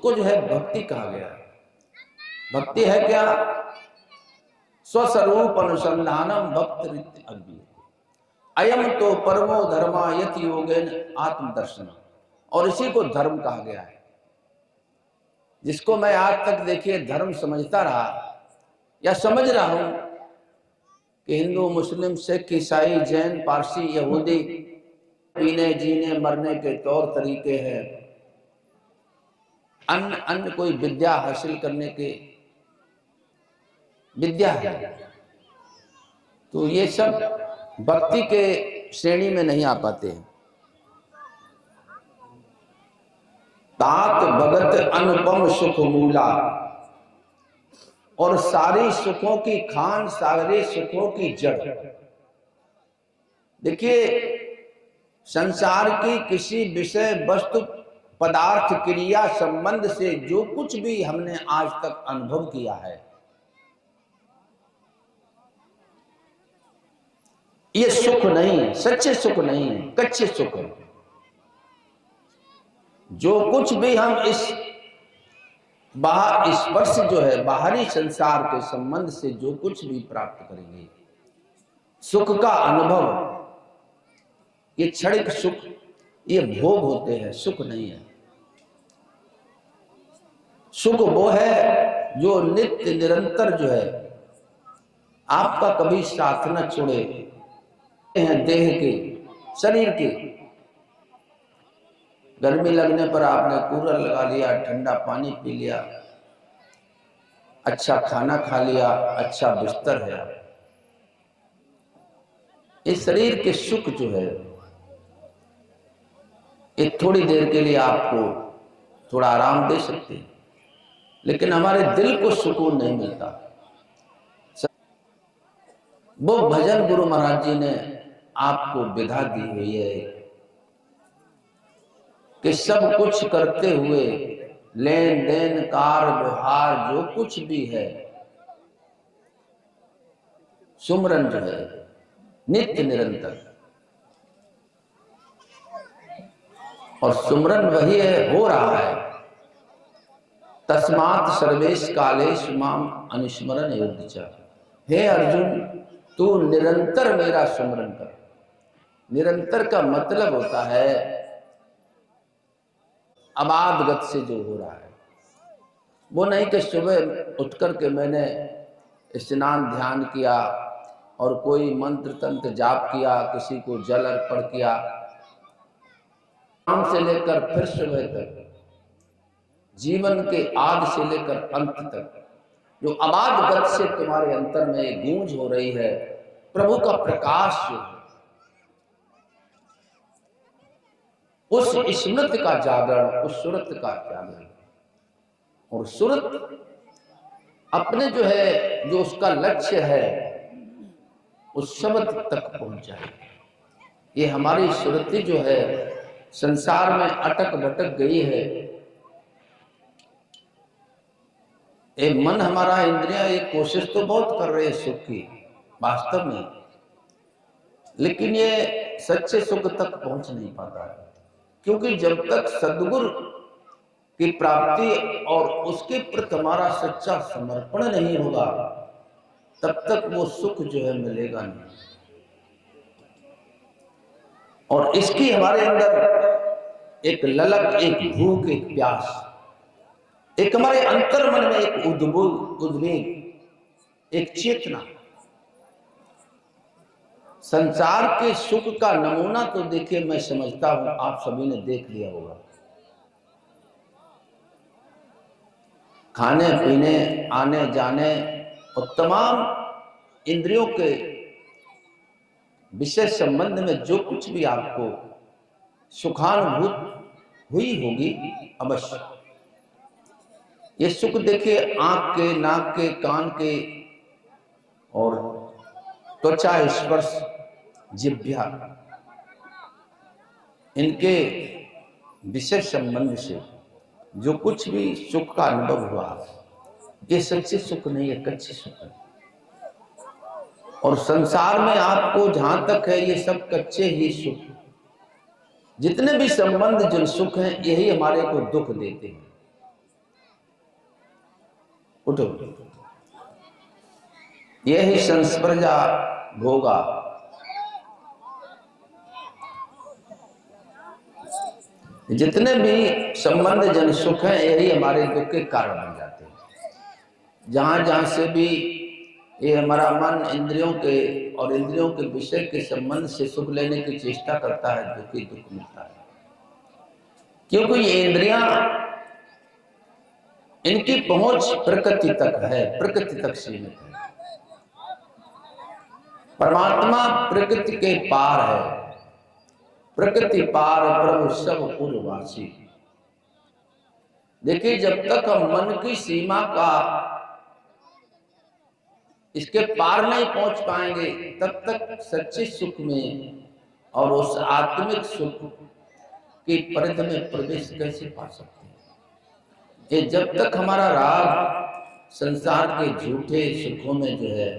उसको जो है भक्ति कहा गया है। भक्ति है क्या? स्वस्वरूप अनुसंधानम भक्त रीति अग्नि अयम तो परमो धर्मा यति योगेन आत्मदर्शन। और इसी को धर्म कहा गया है, जिसको मैं आज तक देखिए धर्म समझता रहा या समझ रहा हूं कि हिंदू, मुस्लिम, सिख, ईसाई, जैन, पारसी, यहूदी, पीने जीने मरने के तौर तरीके हैं, अन्य अन्य कोई विद्या हासिल करने के विद्या है, तो ये सब भक्ति के श्रेणी में नहीं आ पाते हैं। तात भगत अनुपम सुख मूला, और सारे सुखों की खान, सारे सुखों की जड़। देखिए, संसार की किसी विषय वस्तु पदार्थ क्रिया संबंध से जो कुछ भी हमने आज तक अनुभव किया है, ये सुख नहीं है, सच्चे सुख नहीं है, कच्चे सुख है। जो कुछ भी हम इस बाहर स्पर्श जो है बाहरी संसार के संबंध से जो कुछ भी प्राप्त करेंगे, सुख का अनुभव, ये क्षणिक सुख, ये भोग होते हैं, सुख नहीं है। सुख वो है जो नित्य निरंतर जो है आपका कभी साथ न छोड़े हैं, देह के, शरीर के। गर्मी लगने पर आपने कूलर लगा लिया, ठंडा पानी पी लिया, अच्छा खाना खा लिया, अच्छा बिस्तर है, इस शरीर के सुख जो है ये थोड़ी देर के लिए आपको थोड़ा आराम दे सकते हैं, लेकिन हमारे दिल को सुकून नहीं मिलता। वो भजन गुरु महाराज जी ने आपको विधा दी हुई है कि सब कुछ करते हुए लेन देन कार व्यवहार जो कुछ भी है, सुमरन जो है नित्य निरंतर, और सुमरन वही है, हो रहा है। तस्मात् सर्वेश कालेश माम अनुस्मरण योग्य च। हे अर्जुन, तू निरंतर मेरा सुमरन कर। निरंतर का मतलब होता है अबाध गति से जो हो रहा है, वो नहीं कि सुबह उठ करके मैंने स्नान ध्यान किया और कोई मंत्र तंत्र जाप किया, किसी को जल अर्पण किया, शाम से लेकर फिर सुबह तक, जीवन के आदि से लेकर अंत तक जो अबाध गति से तुम्हारे अंतर में गूंज हो रही है, प्रभु का प्रकाश जो है, उस स्मृति का जागरण, उस सुरत का जागरण, और सुरत अपने जो है, जो उसका लक्ष्य है, उस शब्द तक पहुंच जाए। ये हमारी सुरति जो है संसार में अटक भटक गई है। ये मन हमारा, इंद्रियां, ये कोशिश तो बहुत कर रहे हैं सुख की वास्तव में, लेकिन ये सच्चे सुख तक पहुंच नहीं पाता है, क्योंकि जब तक सद्गुरु की प्राप्ति और उसके प्रति हमारा सच्चा समर्पण नहीं होगा, तब तक वो सुख जो है मिलेगा नहीं। और इसकी हमारे अंदर एक ललक, एक भूख, एक प्यास, एक हमारे अंतर मन में एक उद्वेग, एक चेतना। संसार के सुख का नमूना तो देखिए, मैं समझता हूं आप सभी ने देख लिया होगा। खाने पीने, आने जाने और तमाम इंद्रियों के विषय संबंध में जो कुछ भी आपको सुखानुभूत हुई होगी अवश्य, ये सुख देखिए आंख के, नाक के, कान के और त्वचा स्पर्श, जिह्वा, इनके विषय संबंध से जो कुछ भी सुख का अनुभव हुआ, ये सच्चे सुख नहीं है, कच्चे सुख है। और संसार में आपको जहां तक है, ये सब कच्चे ही सुख, जितने भी संबंध जो सुख हैं, यही हमारे को दुख देते हैं। उठो। यही संस्पर्जा भोगा, जितने भी संबंध जन सुख हैं यही हमारे दुख के कारण बन जाते हैं। जहां जहां से भी ये हमारा मन इंद्रियों के और इंद्रियों के विषय के संबंध से सुख लेने की चेष्टा करता है, दुखी दुख मिलता है। क्योंकि ये इंद्रियां, इनकी पहुंच प्रकृति तक है, प्रकृति तक सीमित है। परमात्मा प्रकृति के पार है, प्रकृति पार प्रभु सब पूर्ववासी। देखिए, जब तक हम मन की सीमा का इसके पार नहीं पहुंच पाएंगे, तब तक सच्चे सुख में और उस आत्मिक सुख की परिधि में प्रवेश कैसे पा सकते हैं। ये जब तक हमारा राग संसार के झूठे सुखों में जो है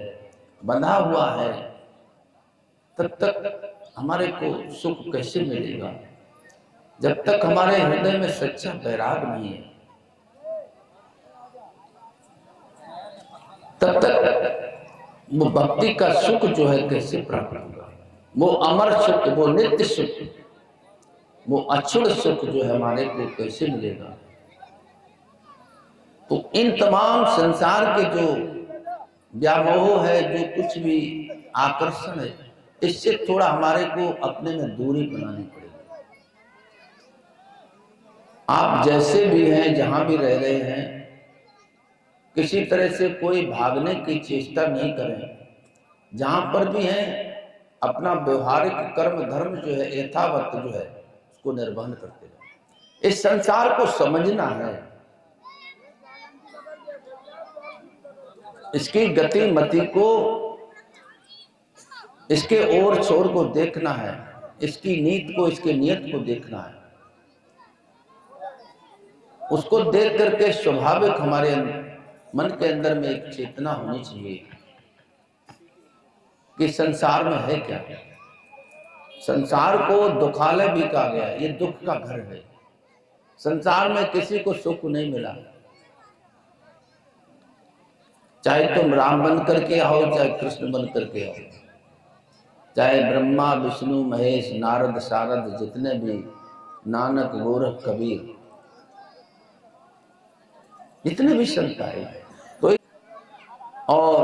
बंधा हुआ है, तब तक हमारे को सुख कैसे मिलेगा। जब तक हमारे हृदय में सच्चा वैराग नहीं है, तब तक वो भक्ति का सुख जो है कैसे प्राप्त होगा। वो अमर सुख, वो नित्य सुख, वो अक्षुण सुख जो है हमारे को कैसे मिलेगा। तो इन तमाम संसार के जो व्यामोह है, जो कुछ भी आकर्षण है, इससे थोड़ा हमारे को अपने में दूरी बनानी पड़ेगी। आप जैसे भी हैं, जहां भी रह रहे हैं, किसी तरह से कोई भागने की चेष्टा नहीं करें। जहां पर भी हैं, अपना व्यवहारिक कर्म धर्म जो है यथावत जो है उसको निर्वहन करते रहे। इस संसार को समझना है, इसकी गति मति को, इसके ओर छोर को देखना है, इसकी नीत को, इसके नियत को देखना है। उसको देख करके स्वाभाविक हमारे मन के अंदर में एक चेतना होनी चाहिए कि संसार में है क्या। संसार को दुखालय भी कहा गया, ये दुख का घर है। संसार में किसी को सुख नहीं मिला, चाहे तुम राम बन करके आओ, चाहे कृष्ण बन करके आओ, चाहे ब्रह्मा विष्णु महेश नारद शारद जितने भी, नानक गोरख कबीर, जितने भी संत आए, तो और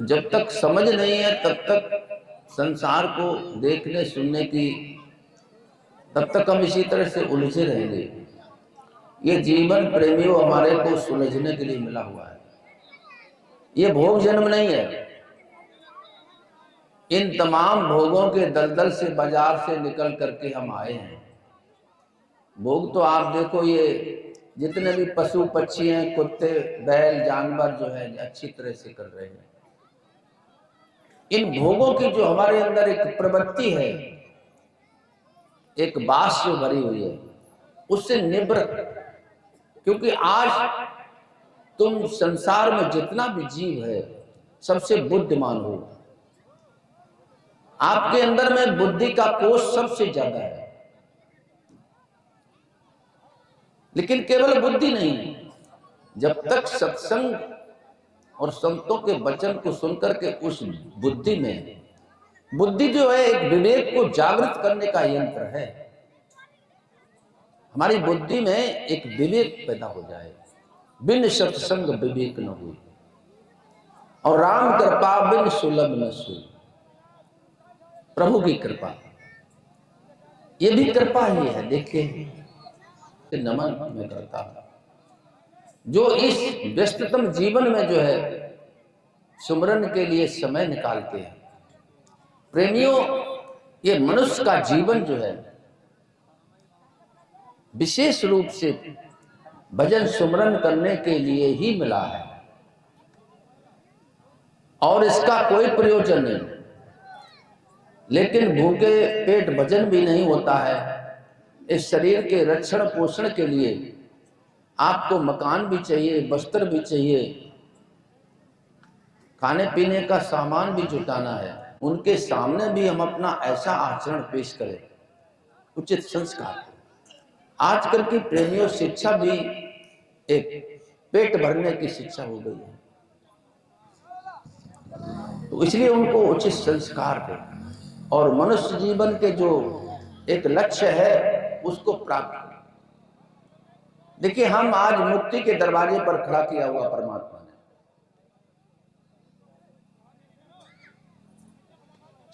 जब तक समझ नहीं है तब तक संसार को देखने सुनने की, तब तक हम इसी तरह से उलझे रहेंगे। ये जीवन प्रेमियों हमारे को सुलझने के लिए मिला हुआ है, ये भोग जन्म नहीं है। इन तमाम भोगों के दलदल से, बाजार से निकल करके हम आए हैं। भोग तो आप देखो, ये जितने भी पशु पक्षी हैं, कुत्ते बैल जानवर जो है अच्छी तरह से कर रहे हैं। इन भोगों की जो हमारे अंदर एक प्रवृत्ति है, एक बात जो भरी हुई है, उससे निवृत्त। क्योंकि आज तुम संसार में जितना भी जीव है सबसे बुद्धिमान हो, आपके अंदर में बुद्धि का कोष सबसे ज्यादा है। लेकिन केवल बुद्धि नहीं, जब तक सत्संग और संतों के वचन को सुनकर के उस बुद्धि में, बुद्धि जो है एक विवेक को जागृत करने का यंत्र है। हमारी बुद्धि में एक विवेक पैदा हो जाए, बिन सत्संग विवेक न हुई, और राम कृपा बिन सुलभ न सुई। प्रभु की कृपा, ये भी कृपा ही है। देखिए, नमन मैं करता हूं जो इस व्यस्ततम जीवन में जो है सुमरन के लिए समय निकालते हैं। प्रेमियों, ये मनुष्य का जीवन जो है विशेष रूप से भजन सुमरन करने के लिए ही मिला है, और इसका कोई प्रयोजन नहीं। लेकिन भूखे पेट भजन भी नहीं होता है। इस शरीर के रक्षण पोषण के लिए आपको मकान भी चाहिए, वस्त्र भी चाहिए, खाने पीने का सामान भी जुटाना है। उनके सामने भी हम अपना ऐसा आचरण पेश करें, उचित संस्कार। आजकल की प्रेमियों शिक्षा भी एक पेट भरने की शिक्षा हो गई है। तो इसलिए उनको उचित संस्कार दे और मनुष्य जीवन के जो एक लक्ष्य है उसको प्राप्त करें। देखिए, हम आज मुक्ति के दरवाजे पर खड़ा किया हुआ परमात्मा ने,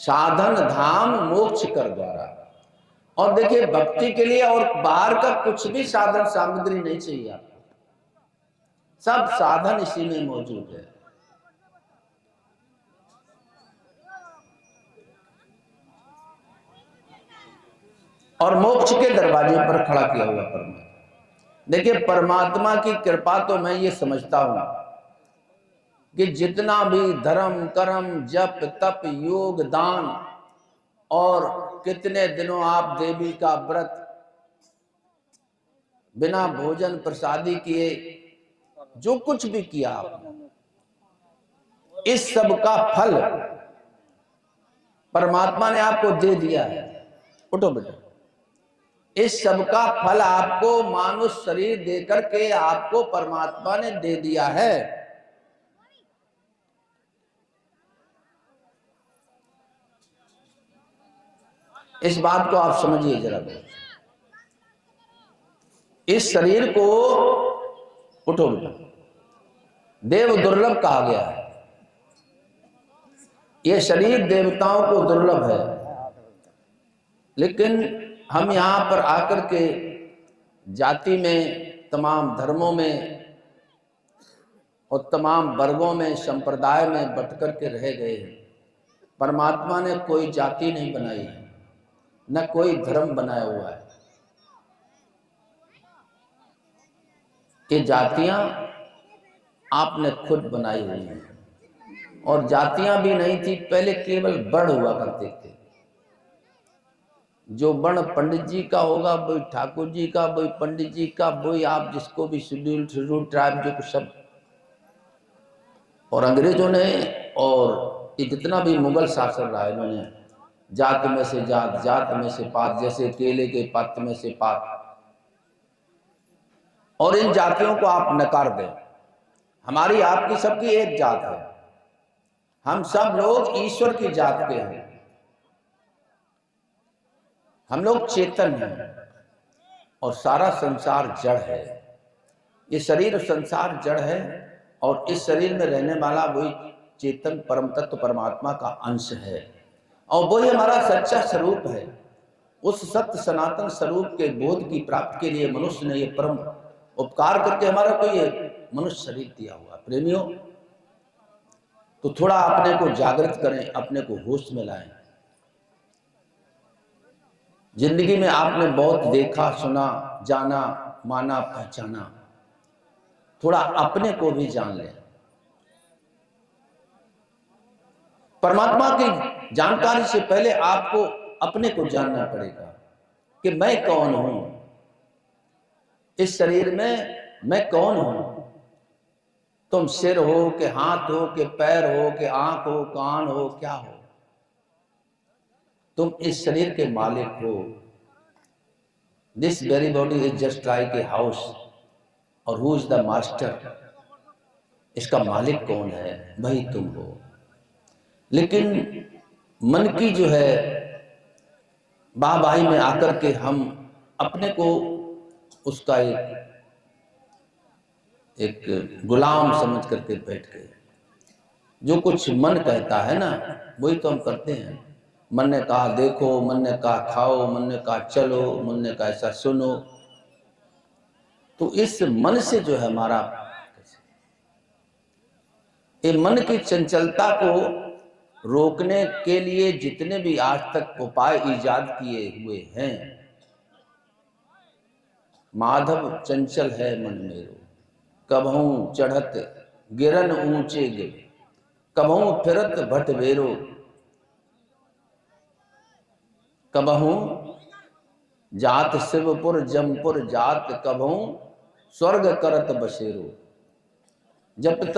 साधन धाम मोक्ष कर द्वारा। और देखिए, भक्ति के लिए और बाहर का कुछ भी साधन सामग्री नहीं चाहिए आपको, सब साधन इसी में मौजूद है। और मोक्ष के दरवाजे पर खड़ा किया हुआ परमात्मा। देखिए, परमात्मा की कृपा तो मैं ये समझता हूं कि जितना भी धर्म कर्म जप तप योग दान और कितने दिनों आप देवी का व्रत बिना भोजन प्रसादी किए जो कुछ भी किया आपने, इस सब का फल परमात्मा ने आपको दे दिया है। उठो बेटा, इस सब का फल आपको मानुष शरीर देकर के आपको परमात्मा ने दे दिया है। इस बात को आप समझिए जरा। इस शरीर को, उठो बेटा, देव दुर्लभ कहा गया है। यह शरीर देवताओं को दुर्लभ है, लेकिन हम यहां पर आकर के जाति में, तमाम धर्मों में और तमाम वर्गों में, संप्रदाय में बट कर के रह गए हैं। परमात्मा ने कोई जाति नहीं बनाई है, न कोई धर्म बनाया हुआ है। ये जातियां आपने खुद बनाई हुई हैं। और जातियां भी नहीं थी पहले, केवल वर्ण हुआ करते थे। जो वर्ण पंडित जी का होगा वही ठाकुर जी का, वही पंडित जी का, वही आप जिसको भी शेड्यूल ट्राइब जो कुछ सब। और अंग्रेजों ने और ये जितना भी मुगल शासन रहा है, इन्होंने जात में से जात, जात में से पात, जैसे केले के पत्ते में से पात। और इन जातियों को आप नकार दें। हमारी आपकी सबकी एक जात है, हम सब लोग ईश्वर की जात के हैं। हम लोग चेतन हैं और सारा संसार जड़ है। ये शरीर संसार जड़ है और इस शरीर में रहने वाला वही चेतन परम तत्व परमात्मा का अंश है और वही हमारा सच्चा स्वरूप है। उस सत्य सनातन स्वरूप के बोध की प्राप्ति के लिए मनुष्य ने ये परम उपकार करके हमारा को ये मनुष्य शरीर दिया हुआ। प्रेमियों, तो थोड़ा अपने को जागृत करें, अपने को होश में लाएं। जिंदगी में आपने बहुत देखा, सुना, जाना, माना, पहचाना, थोड़ा अपने को भी जान लें। परमात्मा की जानकारी से पहले आपको अपने को जानना पड़ेगा कि मैं कौन हूं, इस शरीर में मैं कौन हूं। तुम सिर हो कि हाथ हो कि पैर हो कि आंख हो, कान हो, क्या हो? तुम इस शरीर के मालिक हो। This very body is just like a house, और हु इज द मास्टर? इसका मालिक कौन है? वही तुम हो। लेकिन मन की जो है वाहवाही में आकर के हम अपने को उसका एक गुलाम समझ करके बैठ गए। जो कुछ मन कहता है ना, वही तो हम करते हैं। मन ने कहा देखो, मन ने कहा खाओ, मन ने कहा चलो, मन ने कहा ऐसा सुनो। तो इस मन से जो है हमारा, ये मन की चंचलता को रोकने के लिए जितने भी आज तक उपाय इजाद किए हुए हैं, माधव चंचल है मन मेरो, कबहू चढ़त गिरन ऊंचे गिर, कबहू फिरत भट बेरो, कबहू जात शिवपुर जमपुर जात, कबहू स्वर्ग करत बसेरो। जब